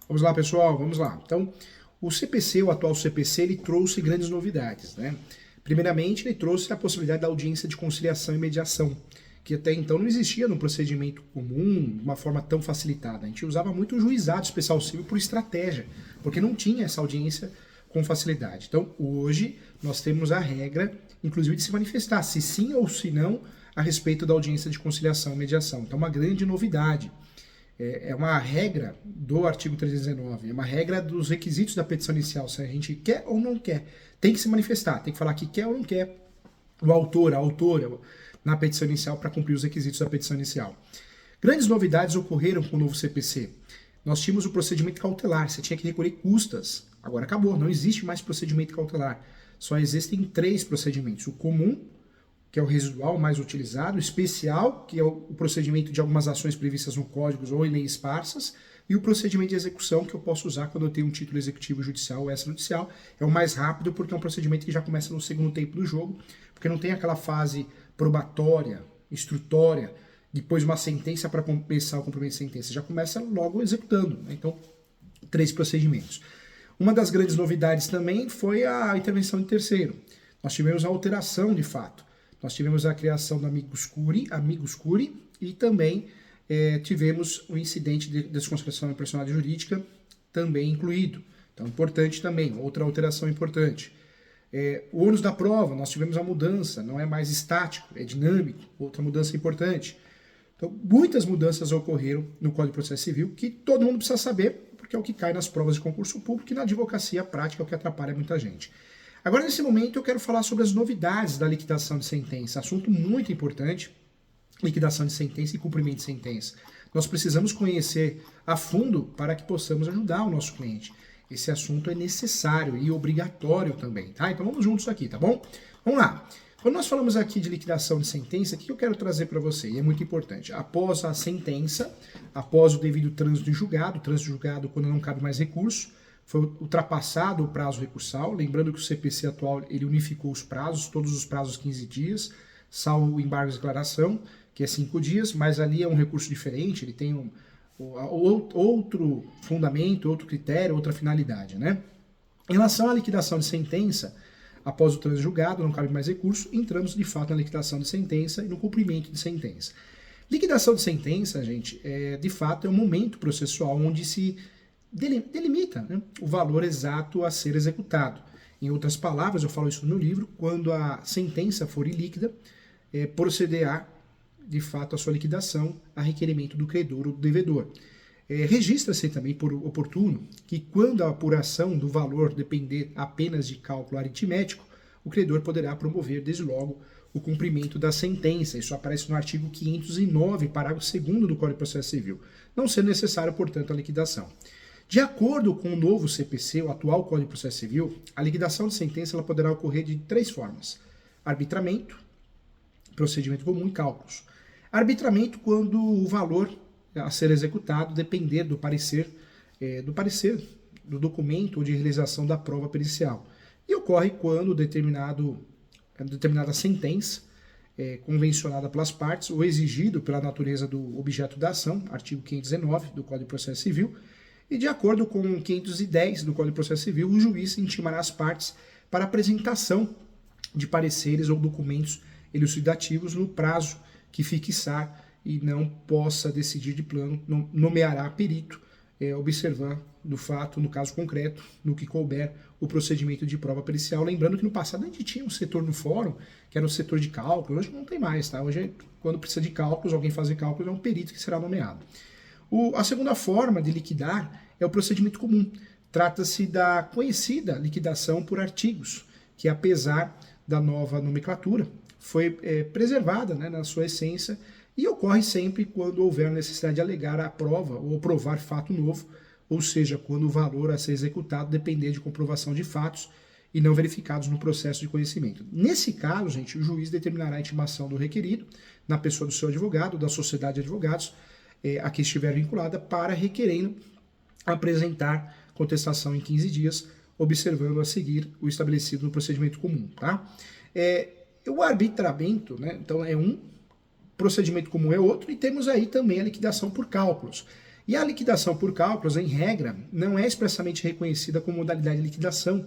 Vamos lá, pessoal, vamos lá. Então, o CPC, o atual CPC, ele trouxe grandes novidades, né? Primeiramente, ele trouxe a possibilidade da audiência de conciliação e mediação, que até então não existia no procedimento comum de uma forma tão facilitada. A gente usava muito o juizado especial civil por estratégia, porque não tinha essa audiência com facilidade. Então, hoje, nós temos a regra, inclusive, de se manifestar, se sim ou se não, a respeito da audiência de conciliação e mediação. Então, uma grande novidade. É uma regra do artigo 319, é uma regra dos requisitos da petição inicial, se a gente quer ou não quer. Tem que se manifestar, tem que falar que quer ou não quer o autor, a autora, na petição inicial para cumprir os requisitos da petição inicial. Grandes novidades ocorreram com o novo CPC. Nós tínhamos o procedimento cautelar, você tinha que recolher custas. Agora acabou, não existe mais procedimento cautelar. Só existem 3 procedimentos. O comum, que é o residual mais utilizado, o especial, que é o procedimento de algumas ações previstas no Código ou em leis esparsas, e o procedimento de execução, que eu posso usar quando eu tenho um título executivo judicial ou extrajudicial. É o mais rápido, porque é um procedimento que já começa no segundo tempo do jogo, porque não tem aquela fase probatória, instrutória, depois uma sentença para começar o cumprimento de sentença. Já começa logo executando, né? Então, 3 procedimentos. Uma das grandes novidades também foi a intervenção de terceiro. Nós tivemos a alteração de fato. Nós tivemos a criação do amicus curiae, e também tivemos o incidente de desconsideração da personalidade jurídica também incluído. Então, importante também, outra alteração importante. O ônus da prova, nós tivemos a mudança, não é mais estático, é dinâmico, outra mudança importante. Então, muitas mudanças ocorreram no Código de Processo Civil que todo mundo precisa saber, porque é o que cai nas provas de concurso público e na advocacia prática é o que atrapalha muita gente. Agora, nesse momento, eu quero falar sobre as novidades da liquidação de sentença. Assunto muito importante, liquidação de sentença e cumprimento de sentença. Nós precisamos conhecer a fundo para que possamos ajudar o nosso cliente. Esse assunto é necessário e obrigatório também, tá? Então vamos juntos aqui, tá bom? Vamos lá. Quando nós falamos aqui de liquidação de sentença, o que eu quero trazer para você? E é muito importante. Após a sentença, após o devido trânsito de julgado quando não cabe mais recurso, foi ultrapassado o prazo recursal, lembrando que o CPC atual ele unificou os prazos, todos os prazos 15 dias, salvo o embargo de declaração, que é 5 dias, mas ali é um recurso diferente, ele tem outro fundamento, outro critério, outra finalidade, né? Em relação à liquidação de sentença, após o trânsito julgado, não cabe mais recurso, entramos de fato na liquidação de sentença e no cumprimento de sentença. Liquidação de sentença, gente, de fato é um momento processual onde se delimita, né, o valor exato a ser executado. Em outras palavras, eu falo isso no meu livro, quando a sentença for ilíquida, procederá de fato a sua liquidação a requerimento do credor ou do devedor. Registra-se também por oportuno que quando a apuração do valor depender apenas de cálculo aritmético, o credor poderá promover desde logo o cumprimento da sentença. Isso aparece no artigo 509, parágrafo 2º do Código de Processo Civil, não sendo necessário, portanto, a liquidação. De acordo com o novo CPC, o atual Código de Processo Civil, a liquidação de sentença ela poderá ocorrer de 3 formas: arbitramento, procedimento comum e cálculos. Arbitramento quando o valor a ser executado depender do parecer do documento ou de realização da prova pericial. E ocorre quando determinada sentença convencionada pelas partes ou exigido pela natureza do objeto da ação, artigo 519 do Código de Processo Civil, e de acordo com 510 do Código de Processo Civil, o juiz intimará as partes para apresentação de pareceres ou documentos elucidativos no prazo que fixar e não possa decidir de plano, nomeará perito, observando do fato, no caso concreto, no que couber o procedimento de prova pericial. Lembrando que no passado a gente tinha um setor no fórum, que era o setor de cálculo, hoje não tem mais, tá? Hoje, quando precisa de cálculos, alguém fazer cálculos, é um perito que será nomeado. A segunda forma de liquidar é o procedimento comum. Trata-se da conhecida liquidação por artigos, que apesar da nova nomenclatura, foi preservada, né, na sua essência e ocorre sempre quando houver necessidade de alegar a prova ou provar fato novo, ou seja, quando o valor a ser executado depender de comprovação de fatos e não verificados no processo de conhecimento. Nesse caso, gente, o juiz determinará a intimação do requerido, na pessoa do seu advogado, da sociedade de advogados, a que estiver vinculada, para requerendo apresentar contestação em 15 dias, observando a seguir o estabelecido no procedimento comum. Tá? O arbitramento, né, então é um, procedimento comum é outro, e temos aí também a liquidação por cálculos. E a liquidação por cálculos, em regra, não é expressamente reconhecida como modalidade de liquidação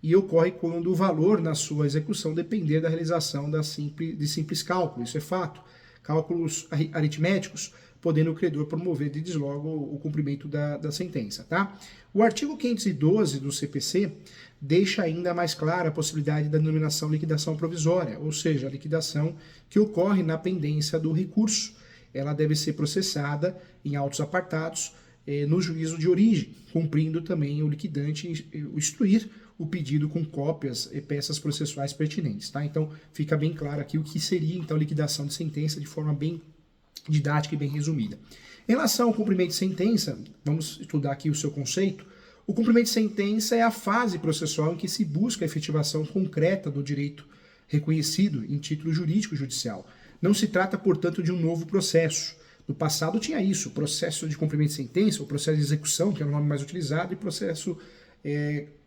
e ocorre quando o valor na sua execução depender da realização de simples cálculo. Isso é fato. Cálculos aritméticos, podendo o credor promover de deslogo o cumprimento da sentença. Tá? O artigo 512 do CPC deixa ainda mais clara a possibilidade da denominação liquidação provisória, ou seja, a liquidação que ocorre na pendência do recurso. Ela deve ser processada em autos apartados no juízo de origem, cumprindo também o liquidante instruir o pedido com cópias e peças processuais pertinentes. Tá? Então, fica bem claro aqui o que seria então liquidação de sentença de forma bem didática e bem resumida. Em relação ao cumprimento de sentença, vamos estudar aqui o seu conceito. O cumprimento de sentença é a fase processual em que se busca a efetivação concreta do direito reconhecido em título jurídico judicial. Não se trata, portanto, de um novo processo. No passado tinha isso, processo de cumprimento de sentença, o processo de execução, que é o nome mais utilizado, e o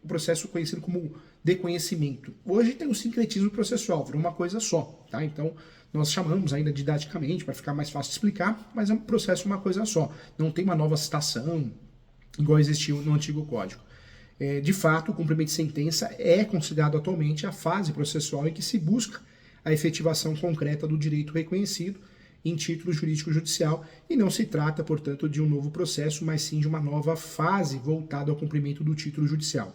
processo conhecido como de conhecimento. Hoje tem o sincretismo processual, virou uma coisa só. Tá? Então, nós chamamos ainda didaticamente, para ficar mais fácil de explicar, mas é um processo uma coisa só. Não tem uma nova citação, igual existiu no antigo código. De fato, o cumprimento de sentença é considerado atualmente a fase processual em que se busca a efetivação concreta do direito reconhecido em título jurídico judicial e não se trata, portanto, de um novo processo, mas sim de uma nova fase voltada ao cumprimento do título judicial.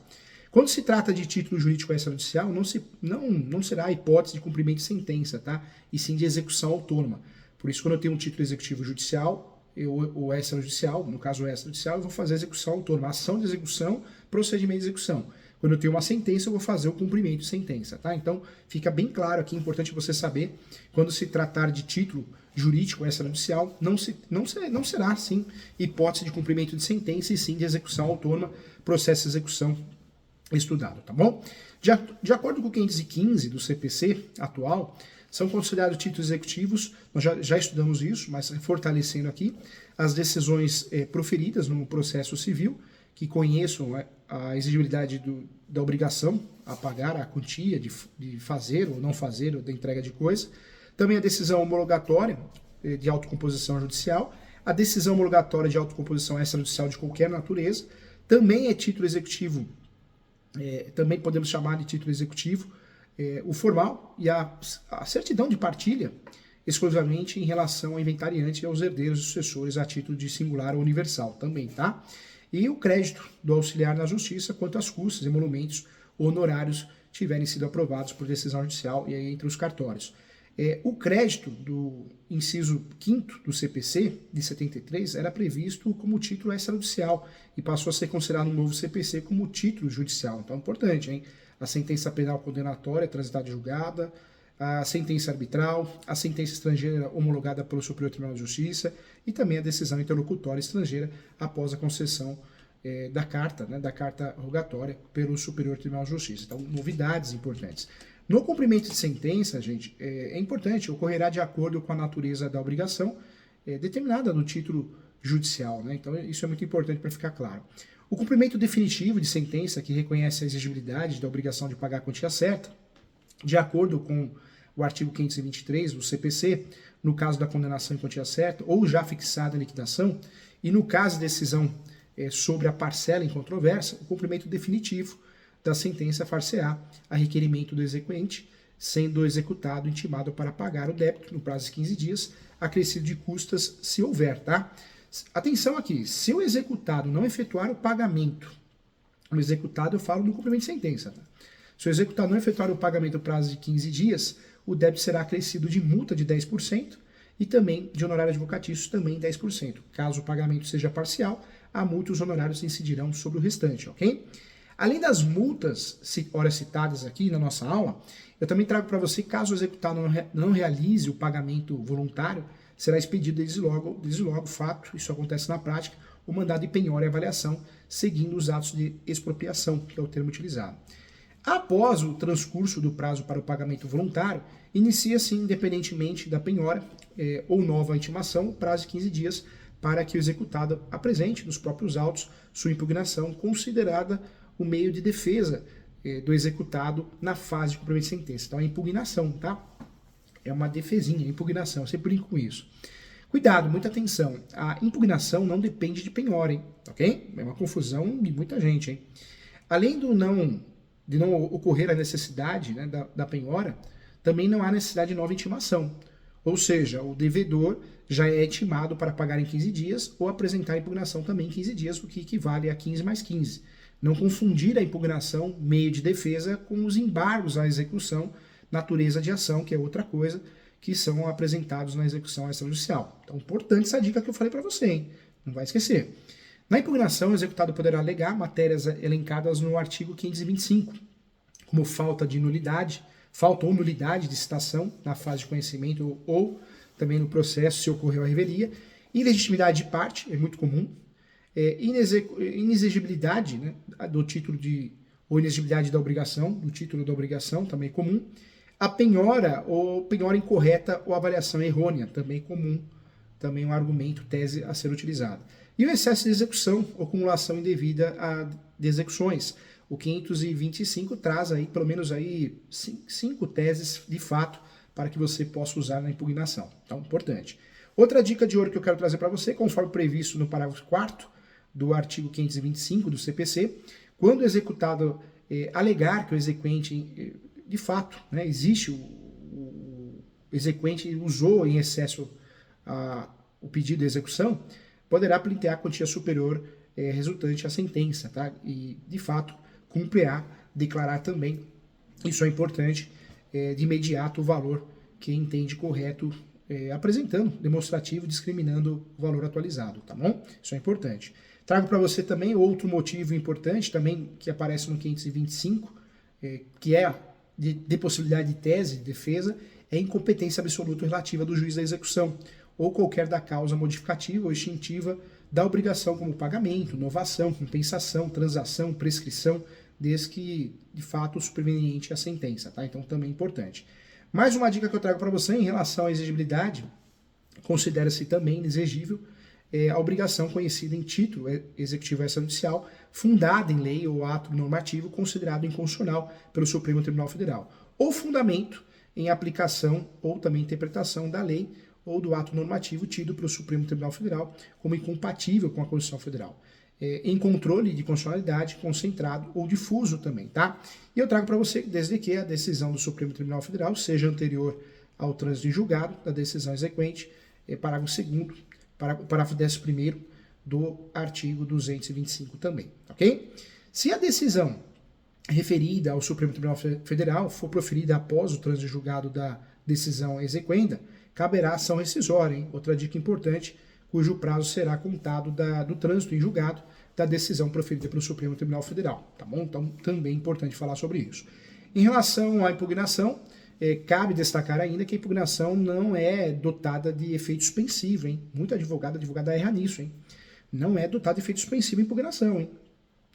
Quando se trata de título jurídico extrajudicial, não será a hipótese de cumprimento de sentença, tá? E sim de execução autônoma. Por isso, quando eu tenho um título executivo judicial, ou extrajudicial, no caso extrajudicial, eu vou fazer a execução autônoma, ação de execução, procedimento de execução. Quando eu tenho uma sentença, eu vou fazer o cumprimento de sentença, tá? Então, fica bem claro aqui, importante você saber, quando se tratar de título jurídico extrajudicial, não será, sim, hipótese de cumprimento de sentença, e sim de execução autônoma, processo de execução estudado, tá bom? De acordo com o 515 do CPC atual, são considerados títulos executivos, nós já estudamos isso, mas fortalecendo aqui, as decisões proferidas no processo civil, que conheçam a exigibilidade da obrigação a pagar a quantia de fazer ou não fazer, ou da entrega de coisa, também a decisão homologatória de autocomposição judicial, a decisão homologatória de autocomposição extrajudicial de qualquer natureza, também é título executivo, também podemos chamar de título executivo, o formal e a certidão de partilha, exclusivamente em relação ao inventariante e aos herdeiros e sucessores a título de singular ou universal também, tá? E o crédito do auxiliar na justiça quanto às custas, emolumentos ou honorários tiverem sido aprovados por decisão judicial e aí entre os cartórios. O crédito do inciso 5º do CPC, de 73, era previsto como título extrajudicial e passou a ser considerado um novo CPC como título judicial. Então é importante, hein? A sentença penal condenatória transitada e julgada, a sentença arbitral, a sentença estrangeira homologada pelo Superior Tribunal de Justiça e também a decisão interlocutória estrangeira após a concessão da carta rogatória pelo Superior Tribunal de Justiça. Então, novidades importantes. No cumprimento de sentença, gente, é importante, ocorrerá de acordo com a natureza da obrigação determinada no título judicial, né? Então, isso é muito importante para ficar claro. O cumprimento definitivo de sentença, que reconhece a exigibilidade da obrigação de pagar a quantia certa, de acordo com o artigo 523 do CPC, no caso da condenação em quantia certa, ou já fixada a liquidação, e no caso de decisão sobre a parcela em controvérsia, o cumprimento definitivo da sentença far-se-á a requerimento do exequente, sendo executado intimado para pagar o débito no prazo de 15 dias, acrescido de custas, se houver, tá? Atenção aqui, se o executado não efetuar o pagamento, o executado eu falo no cumprimento de sentença, tá? Se o executado não efetuar o pagamento no prazo de 15 dias, o débito será acrescido de multa de 10% e também de honorário advocatício também 10%. Caso o pagamento seja parcial, a multa e os honorários incidirão sobre o restante, ok? Além das multas, ora citadas aqui na nossa aula, eu também trago para você, caso o executado não realize o pagamento voluntário, será expedido desde logo, fato, isso acontece na prática, o mandado de penhora e avaliação, seguindo os atos de expropriação, que é o termo utilizado. Após o transcurso do prazo para o pagamento voluntário, inicia-se, independentemente da penhora ou nova intimação, o prazo de 15 dias para que o executado apresente nos próprios autos sua impugnação, considerada o meio de defesa do executado na fase de cumprimento de sentença. Então, é impugnação, tá? É uma defesinha, impugnação, eu sempre brinco com isso. Cuidado, muita atenção. A impugnação não depende de penhora, hein? Ok? É uma confusão de muita gente, hein? Além de não ocorrer a necessidade, né, da penhora, também não há necessidade de nova intimação. Ou seja, o devedor já é intimado para pagar em 15 dias ou apresentar a impugnação também em 15 dias, o que equivale a 15 mais 15. Não confundir a impugnação, meio de defesa, com os embargos à execução, natureza de ação, que é outra coisa, que são apresentados na execução extrajudicial. Então, importante essa dica que eu falei para você, hein? Não vai esquecer. Na impugnação, o executado poderá alegar matérias elencadas no artigo 525, como falta ou nulidade de citação na fase de conhecimento ou também no processo, se ocorreu a revelia, ilegitimidade de parte, é muito comum, inexigibilidade, né, do título ou inexigibilidade da obrigação, do título da obrigação, também comum, a penhora ou penhora incorreta ou avaliação errônea, também comum, também um argumento, tese a ser utilizado. E o excesso de execução ou acumulação indevida de execuções. O 525 traz aí pelo menos aí 5 teses de fato para que você possa usar na impugnação. Então, importante. Outra dica de ouro que eu quero trazer para você, conforme previsto no parágrafo 4º do artigo 525 do CPC, quando o executado alegar que o exequente, de fato, né, existe o exequente usou em excesso o pedido de execução, poderá pleitear a quantia superior resultante à sentença, tá? E, de fato, cumprirá declarar também, isso é importante, de imediato o valor que entende correto, apresentando demonstrativo, discriminando o valor atualizado, tá bom? Isso é importante. Trago para você também outro motivo importante, também que aparece no 525, que é de possibilidade de tese de defesa, é a incompetência absoluta relativa do juiz da execução, ou qualquer da causa modificativa ou extintiva da obrigação como pagamento, novação, compensação, transação, prescrição, desde que, de fato, superveniente à sentença, tá? Então, também é importante. Mais uma dica que eu trago para você em relação à exigibilidade, considera-se também inexigível a obrigação conhecida em título executivo extrajudicial, fundada em lei ou ato normativo considerado inconstitucional pelo Supremo Tribunal Federal, ou fundamento em aplicação ou também interpretação da lei ou do ato normativo tido pelo Supremo Tribunal Federal como incompatível com a Constituição Federal, em controle de constitucionalidade concentrado ou difuso também, tá? E eu trago para você desde que a decisão do Supremo Tribunal Federal seja anterior ao trânsito em julgado da decisão exequente, parágrafo 2º, parágrafo 11º do artigo 225 também, ok? Se a decisão referida ao Supremo Tribunal Federal for proferida após o trânsito em julgado da decisão exequenda, caberá ação rescisória, hein? Outra dica importante, cujo prazo será contado do trânsito em julgado da decisão proferida pelo Supremo Tribunal Federal, tá bom? Então, também é importante falar sobre isso. Em relação à impugnação, cabe destacar ainda que a impugnação não é dotada de efeito suspensivo, hein? Muito advogado erra nisso, hein? Não é dotada de efeito suspensivo a impugnação, hein?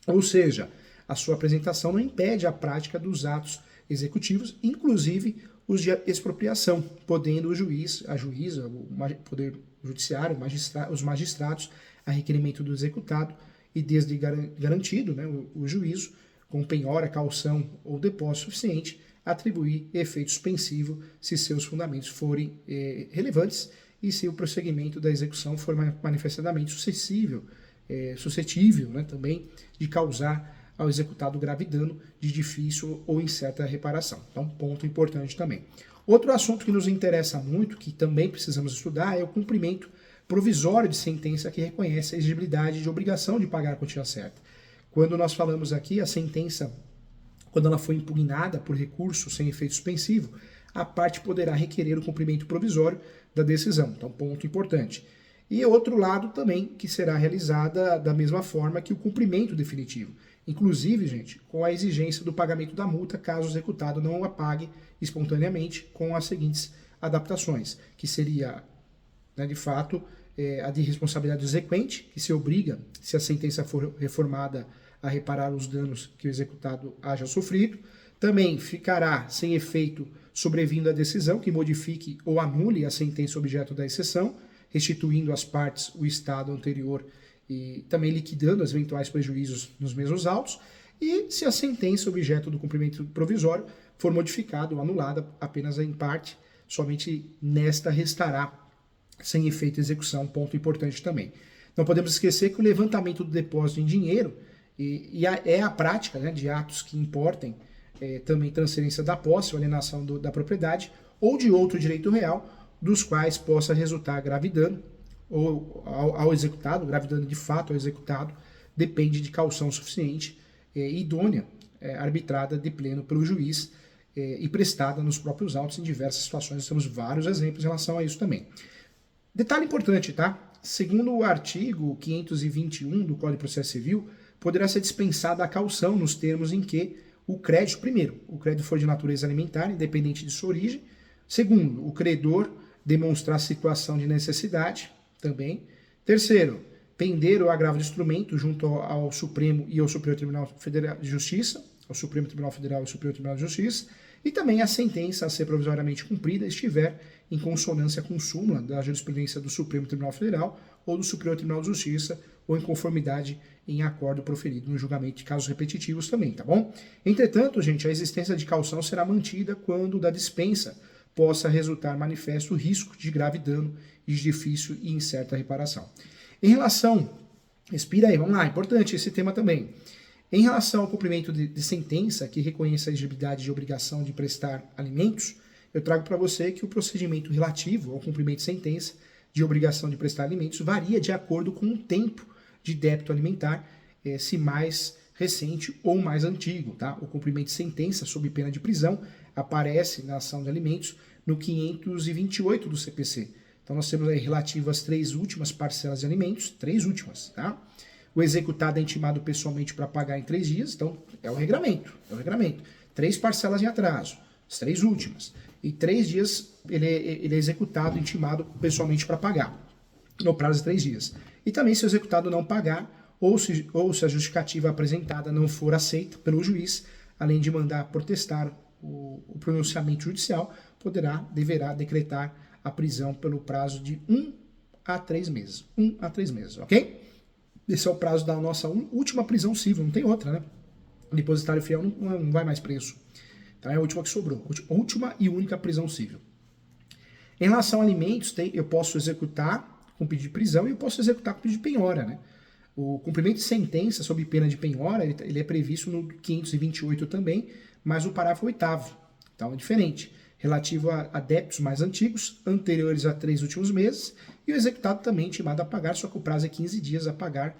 Ou seja, a sua apresentação não impede a prática dos atos executivos, inclusive os de expropriação, podendo o juiz, a juíza, o poder judiciário, os magistrados, a requerimento do executado e desde garantido, né, o juízo, com penhora, caução ou depósito suficiente, atribuir efeito suspensivo se seus fundamentos forem relevantes e se o prosseguimento da execução for manifestamente suscetível, né, também de causar ao executado grave dano de difícil ou incerta reparação. Então, ponto importante também. Outro assunto que nos interessa muito, que também precisamos estudar, é o cumprimento provisório de sentença que reconhece a exigibilidade de obrigação de pagar a quantia certa. Quando nós falamos aqui, a sentença, quando ela foi impugnada por recurso sem efeito suspensivo, a parte poderá requerer o cumprimento provisório da decisão. Então, ponto importante. E outro lado também, que será realizada da mesma forma que o cumprimento definitivo. Inclusive, gente, com a exigência do pagamento da multa, caso o executado não a pague espontaneamente, com as seguintes adaptações, que seria, né, de fato, a de responsabilidade do exequente, que se obriga, se a sentença for reformada, a reparar os danos que o executado haja sofrido. Também ficará sem efeito sobrevindo a decisão que modifique ou anule a sentença objeto da exceção, restituindo às partes o estado anterior e também liquidando os eventuais prejuízos nos mesmos autos, e se a sentença objeto do cumprimento provisório for modificada ou anulada apenas em parte, somente nesta restará sem efeito de execução, ponto importante também. Não podemos esquecer que o levantamento do depósito em dinheiro é a prática, né, de atos que importem também transferência da posse ou alienação da propriedade ou de outro direito real, dos quais possa resultar grave dano ou ao executado, grave dano de fato ao executado, depende de caução suficiente e idônea, arbitrada de pleno pelo juiz e prestada nos próprios autos em diversas situações. Nós temos vários exemplos em relação a isso também. Detalhe importante, tá? Segundo o artigo 521 do Código de Processo Civil, poderá ser dispensada a caução nos termos em que o crédito, primeiro, o crédito for de natureza alimentar, independente de sua origem. Segundo, o credor demonstrar situação de necessidade, também. Terceiro, pender o agravo de instrumento junto ao Supremo e ao Superior Tribunal Federal de Justiça, ao Supremo Tribunal Federal e ao Superior Tribunal de Justiça, e também a sentença a ser provisoriamente cumprida estiver em consonância com súmula da jurisprudência do Supremo Tribunal Federal ou do Superior Tribunal de Justiça, ou em conformidade em acordo proferido no julgamento de casos repetitivos também, tá bom? Entretanto, gente, a existência de caução será mantida quando da dispensa possa resultar manifesto o risco de grave dano e de difícil e incerta reparação. Em relação, respira aí, vamos lá, importante esse tema também. Em relação ao cumprimento de sentença que reconheça a exigibilidade de obrigação de prestar alimentos, eu trago para você que o procedimento relativo ao cumprimento de sentença de obrigação de prestar alimentos varia de acordo com o tempo de débito alimentar, se mais recente ou mais antigo. Tá? O cumprimento de sentença sob pena de prisão aparece na ação de alimentos no 528 do CPC. Então nós temos aí relativo às 3 últimas parcelas de alimentos, 3 últimas, tá? O executado é intimado pessoalmente para pagar em 3 dias, então é o regramento. 3 parcelas em atraso, as 3 últimas. E 3 dias ele é executado, intimado pessoalmente para pagar, no prazo de 3 dias. E também se o executado não pagar, ou se a justificativa apresentada não for aceita pelo juiz, além de mandar protestar o pronunciamento judicial, deverá decretar a prisão pelo prazo de 1 a 3 meses. 1 a 3 meses, ok? Esse é o prazo da nossa última prisão civil, não tem outra, né? O depositário fiel não vai mais preso. Então é a última que sobrou, a última e única prisão civil. Em relação a alimentos, eu posso executar com pedido de prisão e eu posso executar com pedido de penhora, né? O cumprimento de sentença sob pena de penhora, ele é previsto no 528 também, mas no parágrafo 8º. Então é diferente. Relativo a débitos mais antigos, anteriores a 3 últimos meses, e o executado também intimado a pagar, só que o prazo é 15 dias a pagar,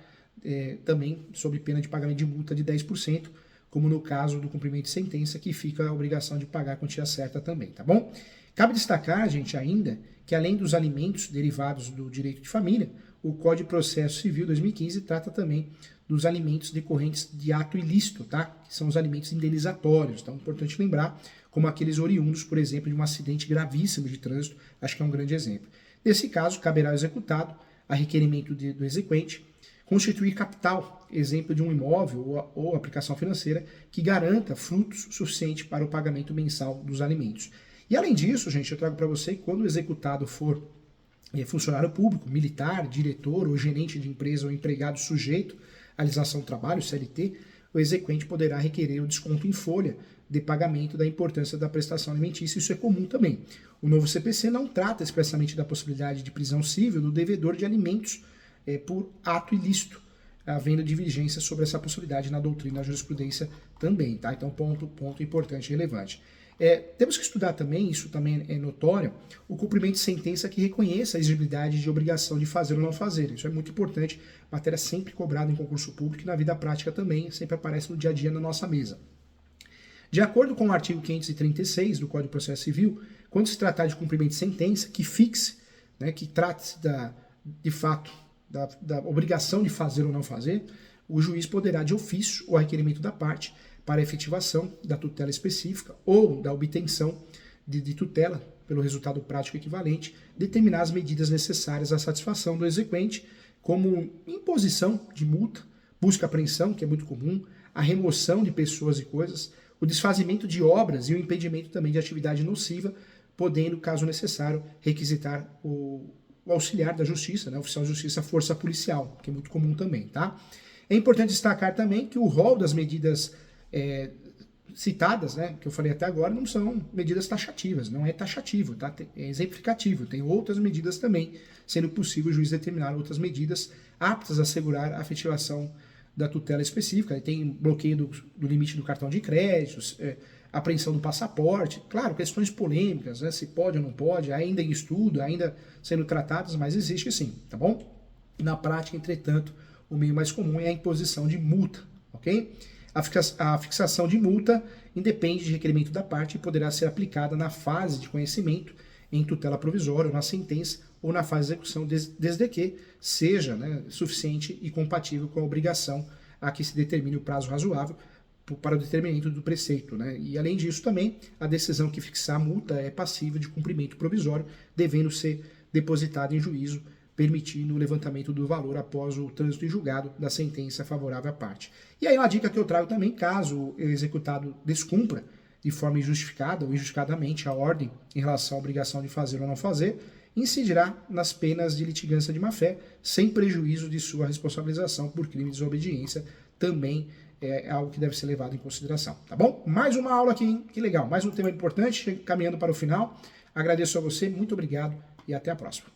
também sob pena de pagamento de multa de 10%, como no caso do cumprimento de sentença, que fica a obrigação de pagar a quantia certa também, tá bom? Cabe destacar, gente, ainda, que além dos alimentos derivados do direito de família, o Código de Processo Civil 2015 trata também dos alimentos decorrentes de ato ilícito, tá? Que são os alimentos indenizatórios. Então é importante lembrar, como aqueles oriundos, por exemplo, de um acidente gravíssimo de trânsito, acho que é um grande exemplo. Nesse caso, caberá ao executado, a requerimento do exequente, constituir capital, exemplo de um imóvel ou aplicação financeira, que garanta frutos suficientes para o pagamento mensal dos alimentos. E além disso, gente, eu trago para você que quando o executado for funcionário público, militar, diretor ou gerente de empresa ou empregado sujeito à legislação do trabalho, CLT, o exequente poderá requerer o desconto em folha de pagamento da importância da prestação alimentícia. Isso é comum também. O novo CPC não trata expressamente da possibilidade de prisão civil do devedor de alimentos por ato ilícito, havendo divergência sobre essa possibilidade na doutrina, na jurisprudência também, tá? Então, ponto importante e relevante. Temos que estudar também, isso também é notório, o cumprimento de sentença que reconheça a exigibilidade de obrigação de fazer ou não fazer. Isso é muito importante, matéria sempre cobrada em concurso público e na vida prática também, sempre aparece no dia a dia na nossa mesa. De acordo com o artigo 536 do Código de Processo Civil, quando se tratar de cumprimento de sentença que fixe, né, que trate-se de fato da obrigação de fazer ou não fazer, o juiz poderá, de ofício ou a requerimento da parte, para a efetivação da tutela específica ou da obtenção de tutela pelo resultado prático equivalente, determinar as medidas necessárias à satisfação do exequente, como imposição de multa, busca-apreensão, que é muito comum, a remoção de pessoas e coisas, o desfazimento de obras e o impedimento também de atividade nociva, podendo, caso necessário, requisitar o auxiliar da justiça, né, oficial de justiça, força policial, que é muito comum também, tá? É importante destacar também que o rol das medidas citadas, né, que eu falei até agora, não são medidas taxativas, não é taxativo, tá? É exemplificativo. Tem outras medidas também, sendo possível o juiz determinar outras medidas aptas a assegurar a efetivação da tutela específica. Tem bloqueio do limite do cartão de créditos, apreensão do passaporte, claro, questões polêmicas, né, se pode ou não pode, ainda em estudo, ainda sendo tratadas, mas existe sim, tá bom? Na prática, entretanto, o meio mais comum é a imposição de multa, ok? A fixação de multa independe de requerimento da parte e poderá ser aplicada na fase de conhecimento, em tutela provisória, ou na sentença, ou na fase de execução, desde que seja, né, suficiente e compatível com a obrigação a que se determine o prazo razoável para o determinamento do preceito, né? E além disso também, a decisão que fixar a multa é passível de cumprimento provisório, devendo ser depositada em juízo, permitindo o levantamento do valor após o trânsito em julgado da sentença favorável à parte. E aí uma dica que eu trago também, caso o executado descumpra de forma injustificada ou injustificadamente a ordem em relação à obrigação de fazer ou não fazer, incidirá nas penas de litigância de má-fé, sem prejuízo de sua responsabilização por crime de desobediência, também é algo que deve ser levado em consideração, tá bom? Mais uma aula aqui, hein? Que legal, mais um tema importante, caminhando para o final. Agradeço a você, muito obrigado e até a próxima.